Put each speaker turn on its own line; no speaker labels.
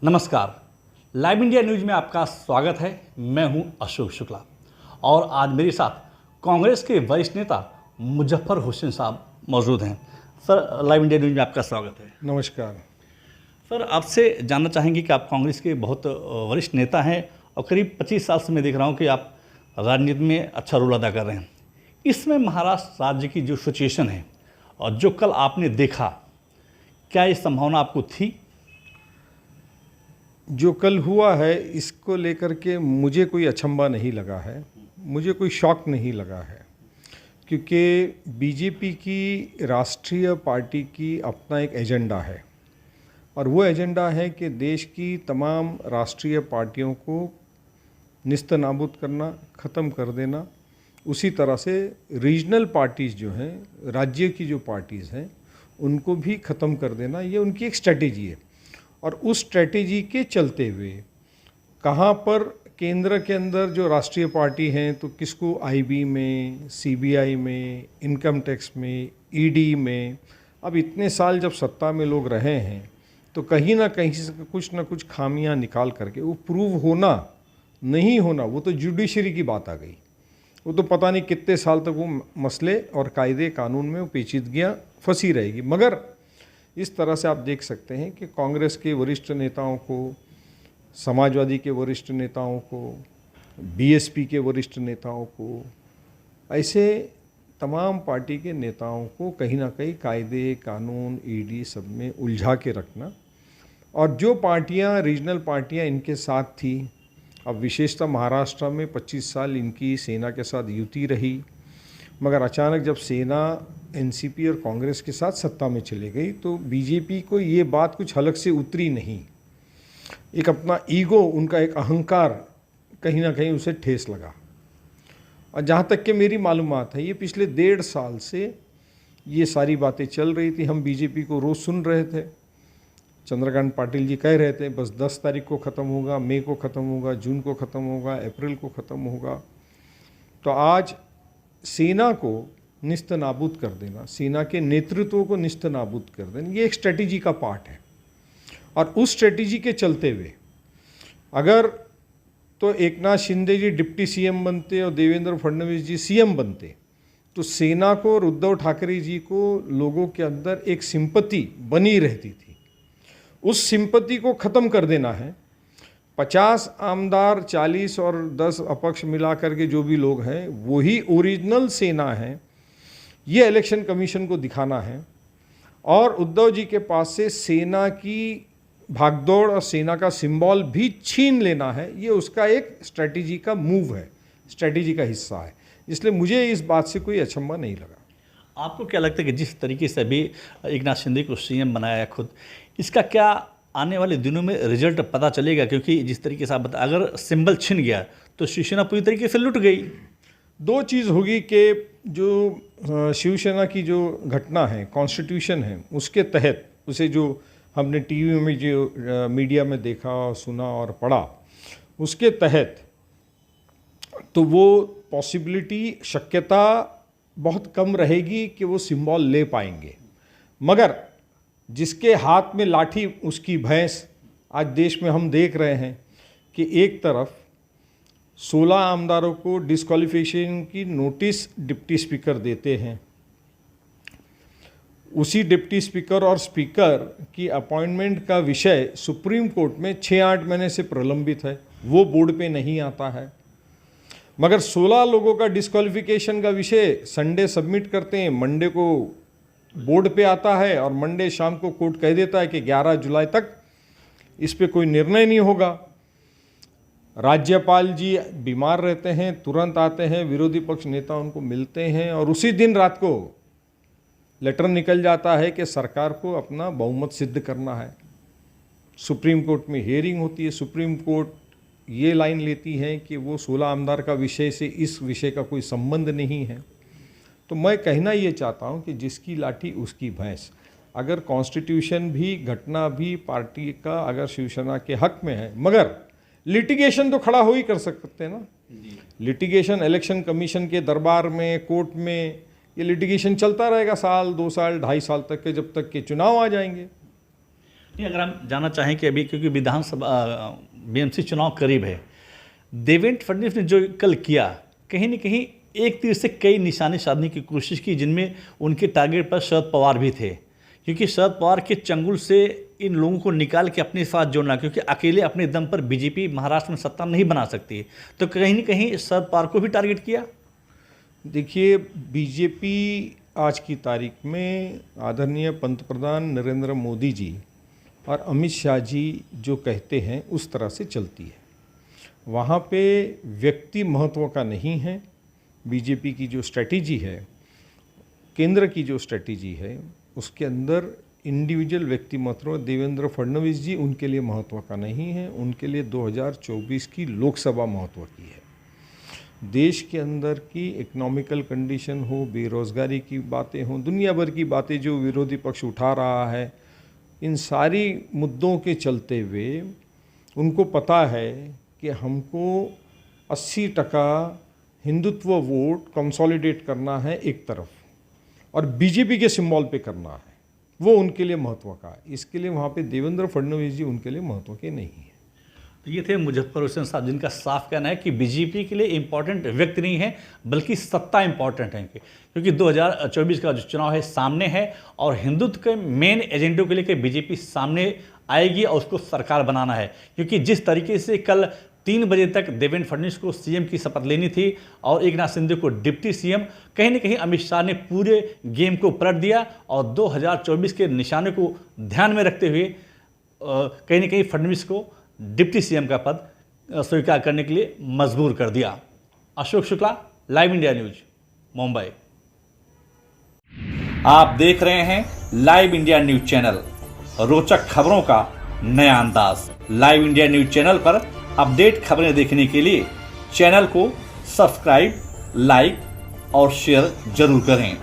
नमस्कार, live India news में आपका स्वागत है। मैं हूं अशोक शुक्ला और आज मेरे साथ कांग्रेस के वरिष्ठ नेता मुजफ्फर हुसैन साहब मौजूद हैं। सर, लाइव इंडिया न्यूज में आपका स्वागत है।
नमस्कार
सर, आपसे जानना चाहेंगे कि आप कांग्रेस के बहुत वरिष्ठ नेता हैं और करीब 25 साल से मैं देख रहा हूं कि आप राजनीति में अच्छा रोल अदा कर रहे हैं। इसमें महाराष्ट्र राज्य की जो सिचुएशन है और जो कल आपने देखा, क्या ये संभावना आपको थी?
जो कल हुआ है इसको लेकर के मुझे कोई अचंभा नहीं लगा है, मुझे कोई शॉक नहीं लगा है, क्योंकि बीजेपी की राष्ट्रीय पार्टी की अपना एक एजेंडा है और वो एजेंडा है कि देश की तमाम राष्ट्रीय पार्टियों को निस्तनाबूद करना, ख़त्म कर देना। उसी तरह से रीजनल पार्टीज़ जो हैं, राज्य की जो पार्टीज़ हैं, उनको भी ख़त्म कर देना, ये उनकी एक स्ट्रेटेजी है। और उस स्ट्रेटेजी के चलते हुए कहाँ पर केंद्र के अंदर जो राष्ट्रीय पार्टी हैं तो किसको आईबी में, सीबीआई में, इनकम टैक्स में, ईडी में, अब इतने साल जब सत्ता में लोग रहे हैं तो कहीं ना कहीं से कुछ ना कुछ खामियां निकाल करके वो प्रूव होना नहीं होना, वो तो जुडिशरी की बात आ गई। वो तो पता नहीं कितने साल तक वो मसले और कायदे कानून में वो पेचीदगियाँ फंसी रहेगी। मगर इस तरह से आप देख सकते हैं कि कांग्रेस के वरिष्ठ नेताओं को, समाजवादी के वरिष्ठ नेताओं को, बीएसपी के वरिष्ठ नेताओं को, ऐसे तमाम पार्टी के नेताओं को कहीं ना कहीं कायदे कानून, ईडी सब में उलझा के रखना। और जो पार्टियां, रीजनल पार्टियां इनके साथ थी, अब विशेषतः महाराष्ट्र में 25 साल इनकी सेना के साथ युति रही, मगर अचानक जब सेना एनसीपी और कांग्रेस के साथ सत्ता में चली गई तो बीजेपी को ये बात कुछ हलक से उतरी नहीं। एक अपना ईगो, उनका एक अहंकार कहीं ना कहीं उसे ठेस लगा। और जहाँ तक कि मेरी मालूमात है, ये पिछले 1.5 साल से ये सारी बातें चल रही थी। हम बीजेपी को रोज़ सुन रहे थे। चंद्रकांत पाटिल जी कह रहे थे बस 10 तारीख को ख़त्म होगा, मई को ख़त्म होगा, जून को ख़त्म होगा, अप्रैल को ख़त्म होगा। तो आज सेना को निस्तनाबूद कर देना, सेना के नेतृत्व को निस्तनाबूद कर देना, ये एक स्ट्रेटेजी का पार्ट है। और उस स्ट्रेटेजी के चलते हुए अगर तो एकनाथ शिंदे जी डिप्टी सीएम बनते और देवेंद्र फडणवीस जी सीएम बनते तो सेना को और उद्धव ठाकरे जी को लोगों के अंदर एक सिंपैथी बनी रहती थी। उस सिंपैथी को ख़त्म कर देना है। 50 आमदार, 40 और 10 अपक्ष मिला करके जो भी लोग हैं वही ओरिजिनल सेना है, ये इलेक्शन कमीशन को दिखाना है। और उद्धव जी के पास से सेना की भागदौड़ और सेना का सिंबल भी छीन लेना है। ये उसका एक स्ट्रेटेजी का मूव है, स्ट्रेटेजी का हिस्सा है। इसलिए मुझे इस बात से कोई अचंभा नहीं लगा।
आपको क्या लगता है कि जिस तरीके से अभी एकनाथ शिंदे को सीएम बनाया खुद, इसका क्या आने वाले दिनों में रिजल्ट पता चलेगा? क्योंकि जिस तरीके से आप बता, अगर सिंबल छिन गया तो शिवसेना पूरी तरीके से लुट गई।
दो चीज़ होगी कि जो शिवसेना की जो घटना है, कॉन्स्टिट्यूशन है, उसके तहत उसे जो हमने टीवी में जो मीडिया में देखा, सुना और पढ़ा, उसके तहत तो वो पॉसिबिलिटी, शक्यता बहुत कम रहेगी कि वो सिंबल ले पाएंगे। मगर जिसके हाथ में लाठी उसकी भैंस, आज देश में हम देख रहे हैं कि एक तरफ 16 आमदारों को डिस्क्वालिफिकेशन की नोटिस डिप्टी स्पीकर देते हैं, उसी डिप्टी स्पीकर और स्पीकर की अपॉइंटमेंट का विषय सुप्रीम कोर्ट में 6-8 महीने से प्रलंबित है, वो बोर्ड पे नहीं आता है। मगर 16 लोगों का डिस्क्वालिफिकेशन का विषय संडे सबमिट करते हैं, मंडे को बोर्ड पे आता है और मंडे शाम को कोर्ट कह देता है कि 11 जुलाई तक इस पे कोई निर्णय नहीं होगा। राज्यपाल जी बीमार रहते हैं, तुरंत आते हैं, विरोधी पक्ष नेता उनको मिलते हैं और उसी दिन रात को लेटर निकल जाता है कि सरकार को अपना बहुमत सिद्ध करना है। सुप्रीम कोर्ट में हियरिंग होती है। सुप्रीम कोर्ट ये लाइन लेती है कि वो 16 आमदार का विषय से इस विषय का कोई संबंध नहीं है। तो मैं कहना ये चाहता हूँ कि जिसकी लाठी उसकी भैंस। अगर कॉन्स्टिट्यूशन भी, घटना भी पार्टी का अगर शिवसेना के हक में है, मगर लिटिगेशन तो खड़ा हो ही कर सकते हैं ना। लिटिगेशन इलेक्शन कमीशन के दरबार में, कोर्ट में, ये लिटिगेशन चलता रहेगा साल, 2 साल, 2.5 साल तक के, जब तक के चुनाव आ जाएंगे।
नहीं, अगर हम जानना चाहें कि अभी क्योंकि विधानसभा बीएमसी चुनाव करीब है, देवेंद्र फडणवीस ने जो कल किया, कहीं ना कहीं एक तीर से कई निशाने साधने की कोशिश की, जिनमें उनके टारगेट पर शरद पवार भी थे, क्योंकि शरद पवार के चंगुल से इन लोगों को निकाल के अपने साथ जोड़ना, क्योंकि अकेले अपने दम पर बीजेपी महाराष्ट्र में सत्ता नहीं बना सकती, तो कहीं ना कहीं शरद पवार को भी टारगेट किया।
देखिए, बीजेपी आज की तारीख में आदरणीय पंतप्रधान नरेंद्र मोदी जी और अमित शाह जी जो कहते हैं उस तरह से चलती है। वहाँ पे व्यक्ति महत्व का नहीं है। बीजेपी की जो स्ट्रेटजी है, केंद्र की जो स्ट्रेटजी है, उसके अंदर इंडिविजुअल व्यक्ति महत्व, देवेंद्र फडणवीस जी उनके लिए महत्व का नहीं है, उनके लिए 2024 की लोकसभा महत्व की है। देश के अंदर की इकोनॉमिकल कंडीशन हो, बेरोज़गारी की बातें हों, दुनिया भर की बातें जो विरोधी पक्ष उठा रहा है, इन सारी मुद्दों के चलते हुए उनको पता है कि हमको 80% हिंदुत्व वोट कंसोलिडेट करना है एक तरफ, और बीजेपी के सिंबल पे करना है, वो उनके लिए महत्व का है। इसके लिए वहाँ पे देवेंद्र फडणवीस जी उनके लिए महत्व के नहीं है।
तो ये थे मुजफ्फर हुसैन साहब, जिनका साफ कहना है कि बीजेपी के लिए इम्पोर्टेंट व्यक्ति नहीं है बल्कि सत्ता इम्पोर्टेंट है, क्योंकि 2024 का जो चुनाव है सामने है और हिंदुत्व के मेन एजेंडों के लिए बीजेपी सामने आएगी और उसको सरकार बनाना है। क्योंकि जिस तरीके से कल 3 बजे तक देवेंद्र फडणवीस को सीएम की शपथ लेनी थी और एकनाथ शिंदे को डिप्टी सीएम, कहीं ना कहीं अमित शाह ने पूरे गेम को पलट दिया और 2024 के निशाने को ध्यान में रखते हुए कहीं ना कहीं फडणवीस को डिप्टी सीएम का पद स्वीकार करने के लिए मजबूर कर दिया। Ashok Shukla, live India news, Mumbai. आप देख रहे हैं लाइव इंडिया न्यूज चैनल, रोचक खबरों का नया अंदाज। लाइव इंडिया न्यूज चैनल पर अपडेट खबरें देखने के लिए चैनल को सब्सक्राइब, लाइक और शेयर जरूर करें।